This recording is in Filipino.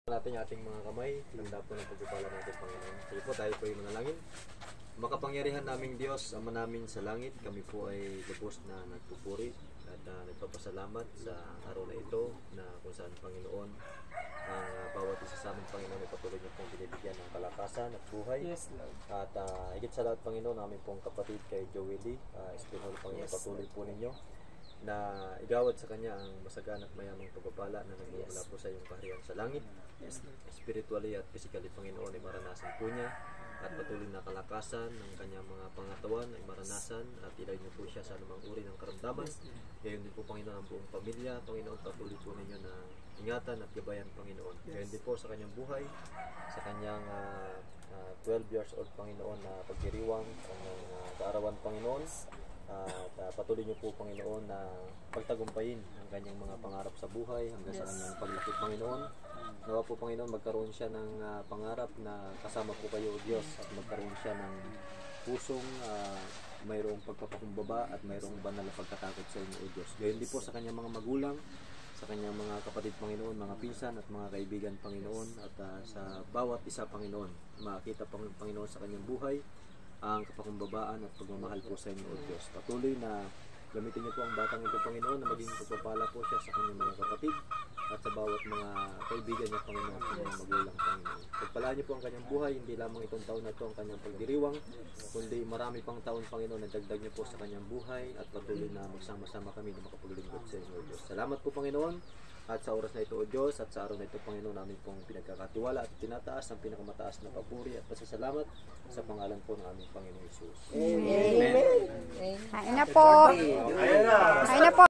Natin yung ating mga kamay, ganda po ng pagpapala natin, Panginoon. Sige po, tayo po yung manalangin. Makapangyarihan naming Diyos, Ama namin sa langit, kami po ay lubos na nagpupuri at nagpapasalamat sa araw na ito na kung saan, Panginoon, ang bawat isa sa amin, Panginoon, ay patuloy niyo pong binibigyan ng kalakasan at buhay. Yes, Lord. At higit sa lahat, Panginoon, namin pong kapatid kay Joey, Espinol, Panginoon, patuloy po ninyo na igawad sa kanya ang masaganang at mayamang pagpapala na nagmumula po sa iyong kaharian sa langit. Yes, Lord. Spiritually at physically, Panginoon, ay maranasan po niya at patuloy na kalakasan ng kanyang mga pangatawan ay maranasan at ilay niyo po siya sa anumang uri ng karamdaman. Gayon din po, Panginoon, ang buong pamilya, Panginoon, patuloy po ninyo na ingatan at gabayan, Panginoon. Gayon din po sa kanyang buhay, sa kanyang 12 years old, Panginoon, na pagdiriwang, kanyang kaarawan, Panginoon. At patuloy niyo po, Panginoon, na pagtagumpayin ang kanyang mga pangarap sa buhay hanggang sa kanyang paglaki, Panginoon. Nawa po, Panginoon, magkaroon siya ng pangarap na kasama po kayo, O Diyos, at magkaroon siya ng pusong mayroong pagpapakumbaba at mayroong banal na pagkatakot sa inyo, O Diyos. Gayon din po sa kanyang mga magulang, sa kanyang mga kapatid, Panginoon, mga pinsan at mga kaibigan, Panginoon, at sa bawat isa, Panginoon, makita, Panginoon, sa kanyang buhay ang kapakumbabaan at pagmamahal po sa inyo, O Diyos. Patuloy na gamitin niyo po ang batang ito, Panginoon, na maging pagpapala po siya sa kanyang mga kapatid at sa bawat mga kaibigan niya, Panginoon, at mga magulang, Panginoon. Pagpalaan niyo po ang kanyang buhay, hindi lamang itong taon na ito ang kanyang pagdiriwang, kundi marami pang taon, Panginoon, na dagdag niyo po sa kanyang buhay at patuloy na magsama-sama kami na makapaglingkod sa inyo, O Diyos. Salamat po, Panginoon, at sa oras na ito, O Diyos, at sa araw na ito, Panginoon, namin pong pinagkakatiwala at tinataas ang pinakamataas na papuri at pasasalamat sa pangalan po ng aming Panginoon Jesus. Amen. Kain na po. Kain na po.